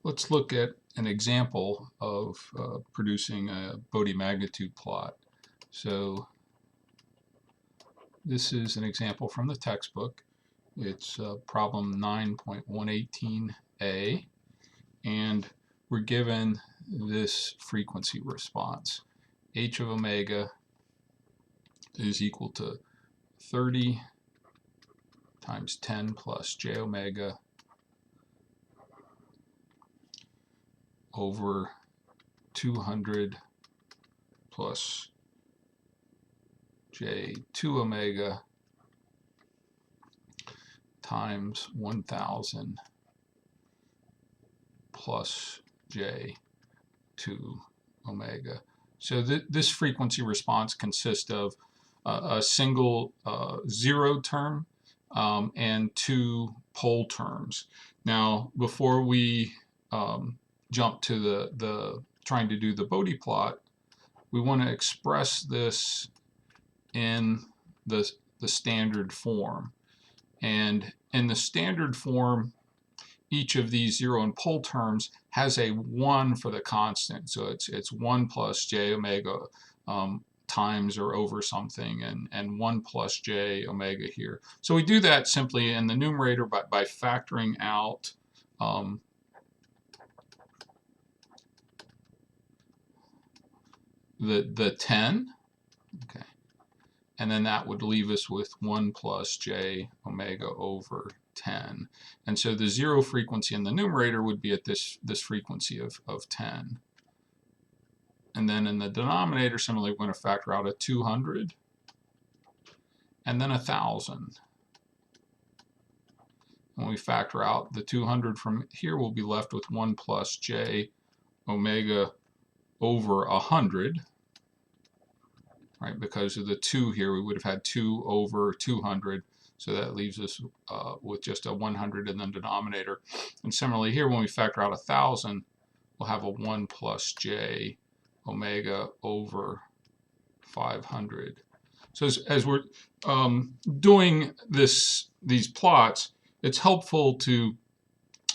Let's look at an example of producing a Bode magnitude plot. So this is an example from the textbook. It's problem 9.118a, and we're given this frequency response. H of omega is equal to 30 times 10 plus j omega over 200 plus j2 omega times 1000 plus j2 omega. So this frequency response consists of a single zero term and two pole terms. Now, before we jump to the trying to do the Bode plot, we want to express this in the standard form. And in the standard form, each of these zero and pole terms has a 1 for the constant. So it's 1 plus j omega times or over something, and 1 plus j omega here. So we do that simply in the numerator by factoring out the 10. Okay. And then that would leave us with 1 plus j omega over 10. And so the zero frequency in the numerator would be at this frequency of 10. And then in the denominator, similarly, we're going to factor out a 200 and then 1,000. When we factor out the 200 from here, we'll be left with 1 plus j omega over 100. Right, because of the 2 here, we would have had 2 over 200, so that leaves us with just a 100 in the denominator. And similarly here, when we factor out 1,000, we'll have a 1 plus j omega over 500. So as we're doing these plots, it's helpful to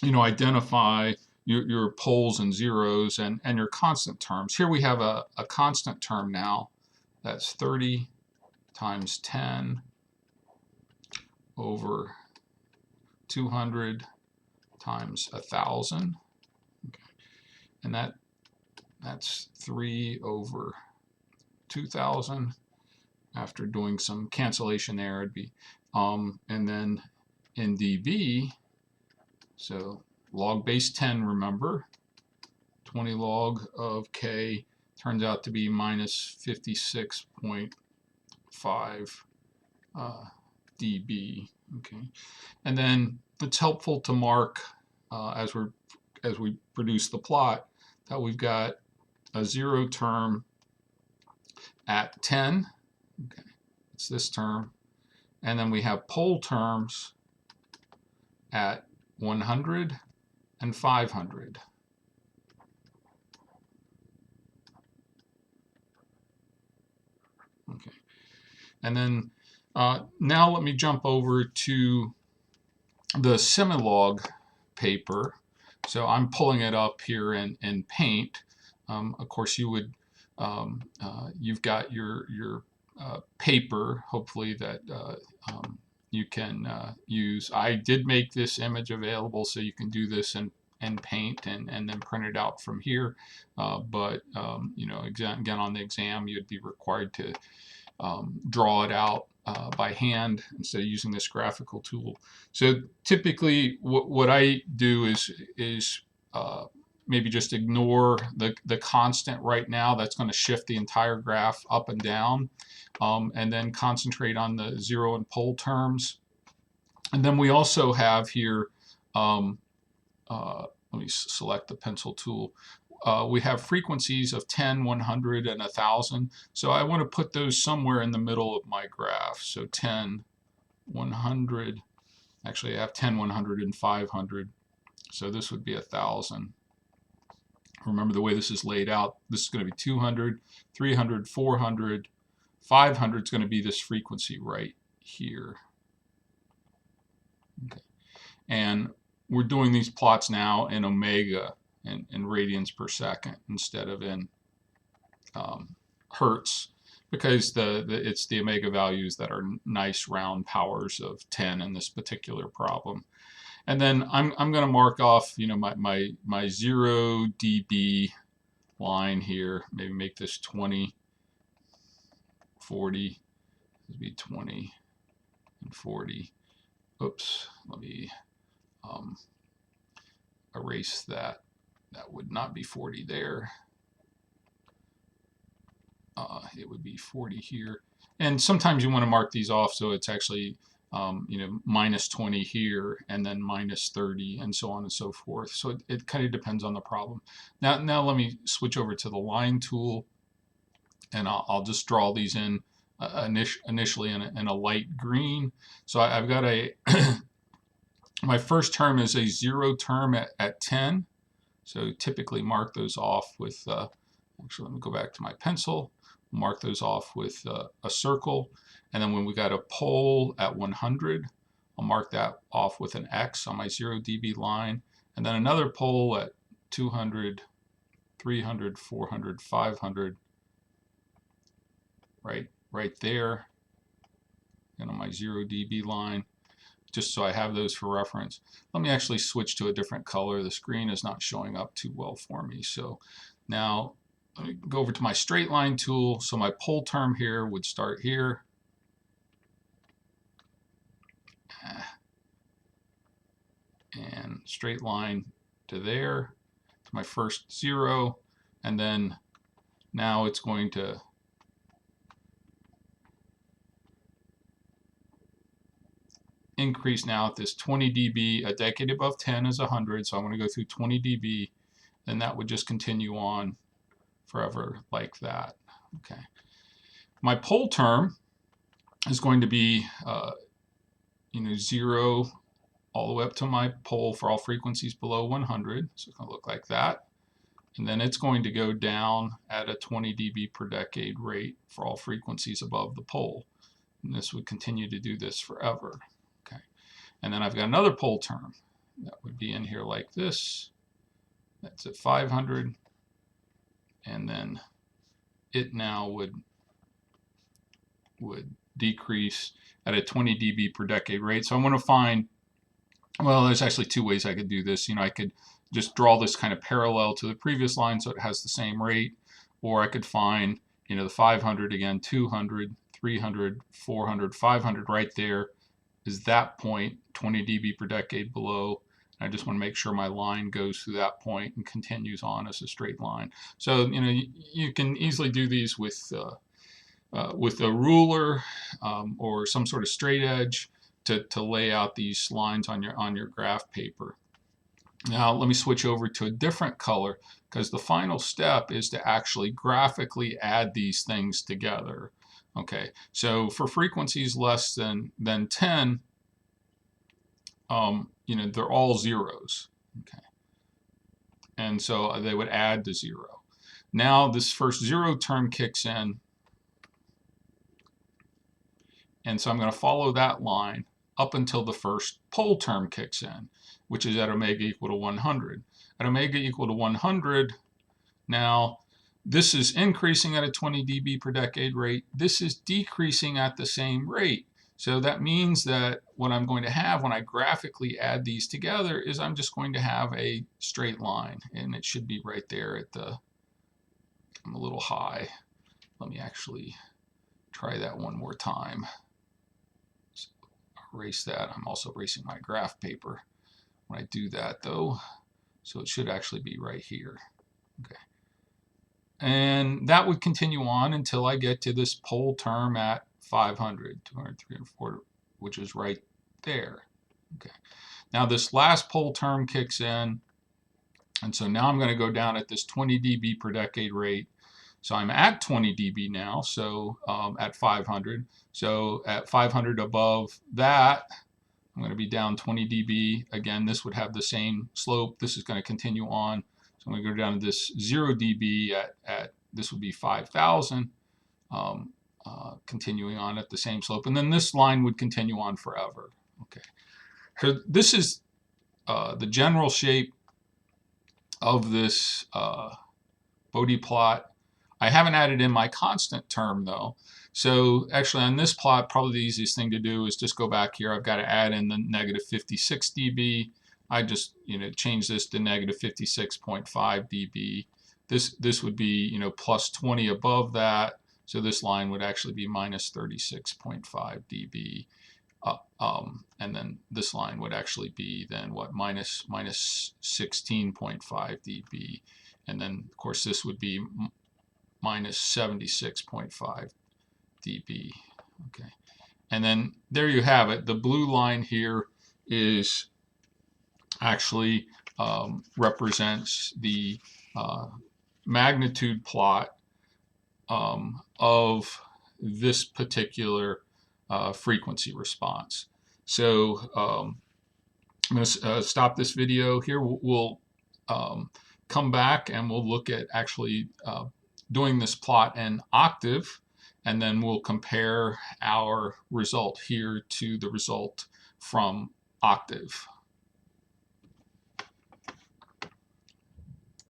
identify your poles and zeros and your constant terms. Here we have a constant term now. That's 30 times 10 over 200 times 1,000. Okay. And that's 3 over 2,000. After doing some cancellation there, it'd be, and then in dB, so log base 10, remember, 20 log of k turns out to be minus 56.5 dB. Okay, and then it's helpful to mark as we produce the plot that we've got a zero term at 10. Okay, it's this term, and then we have pole terms at 100 and 500. Okay, and then now let me jump over to the Similog paper. So I'm pulling it up here in Paint. Of course, you would you've got your paper, hopefully, that you can use. I did make this image available, so you can do this in Paint and then print it out from here. But again, on the exam, you'd be required to draw it out by hand instead of using this graphical tool. So typically, what I do is maybe just ignore the constant right now. That's going to shift the entire graph up and down, and then concentrate on the zero and pole terms. And then we also have here, let me select the pencil tool. We have frequencies of 10, 100, and 1,000. So I want to put those somewhere in the middle of my graph. So 10, 100, actually I have 10, 100, and 500. So this would be 1,000. Remember the way this is laid out, this is going to be 200, 300, 400, 500 is going to be this frequency right here. Okay. And we're doing these plots now in omega in radians per second instead of in hertz, because it's the omega values that are nice round powers of 10 in this particular problem. And then I'm going to mark off, you know, my 0 dB line here. Maybe make this 20, 40. This would be 20 and 40. Oops, let me erase that. That would not be 40 there. It would be 40 here. And sometimes you want to mark these off so it's actually you know, minus 20 here and then minus 30 and so on and so forth. So it kind of depends on the problem. Now let me switch over to the line tool, and I'll just draw these in initially in a light green. So I've got a my first term is a 0 term at 10. So typically mark those off with, actually let me go back to my pencil, mark those off with a circle. And then when we got a pole at 100, I'll mark that off with an X on my 0 dB line. And then another pole at 200, 300, 400, 500, right there, and on my 0 dB line, just so I have those for reference. Let me actually switch to a different color. The screen is not showing up too well for me. So now let me go over to my straight line tool. So my pole term here would start here. And straight line to there, to my first 0. And then now it's going to increase now at this 20 dB. A decade above 10 is 100, so I want to go through 20 dB. Then that would just continue on forever like that. Okay. My pole term is going to be you know, 0 all the way up to my pole for all frequencies below 100. So it's going to look like that. And then it's going to go down at a 20 dB per decade rate for all frequencies above the pole. And this would continue to do this forever. Okay. And then I've got another pole term that would be in here like this. That's at 500. And then it now would decrease at a 20 dB per decade rate. So I want to find, well, there's actually two ways I could do this. You know, I could just draw this kind of parallel to the previous line so it has the same rate, or I could find, you know, the 500 again, 200, 300, 400, 500 right there is that point, 20 dB per decade below. I just want to make sure my line goes through that point and continues on as a straight line. So, you know, you can easily do these with a ruler or some sort of straight edge to lay out these lines on your graph paper. Now let me switch over to a different color, because the final step is to actually graphically add these things together. Okay, so for frequencies less than 10, you know, they're all zeros. Okay, and so they would add to 0. Now this first 0 term kicks in, and so I'm going to follow that line up until the first pole term kicks in, which is at omega equal to 100. At omega equal to 100, now this is increasing at a 20 dB per decade rate. This is decreasing at the same rate. So that means that what I'm going to have when I graphically add these together is I'm just going to have a straight line, and it should be right there at the, I'm a little high. Let me actually try that one more time. So erase that. I'm also erasing my graph paper when I do that though. So it should actually be right here. Okay. And that would continue on until I get to this pole term at 500, 200, 300, 400, which is right there. Okay. Now this last pole term kicks in, and so now I'm going to go down at this 20 dB per decade rate. So I'm at 20 dB now, so at 500. So at 500 above that, I'm going to be down 20 dB. Again, this would have the same slope. This is going to continue on. So I'm going to go down to this 0 dB at this would be 5,000, continuing on at the same slope. And then this line would continue on forever. Okay. So this is the general shape of this Bode plot. I haven't added in my constant term though. So actually on this plot, probably the easiest thing to do is just go back here. I've got to add in the negative 56 dB. I just, change this to negative 56.5 dB. This would be, plus 20 above that. So this line would actually be minus 36.5 dB. And then this line would actually be then what, minus 16.5 dB. And then of course this would be minus 76.5 dB. Okay, and then there you have it. The blue line here is actually represents the magnitude plot of this particular frequency response. So I'm going to stop this video here. We'll come back and we'll look at actually doing this plot in octave, and then we'll compare our result here to the result from octave.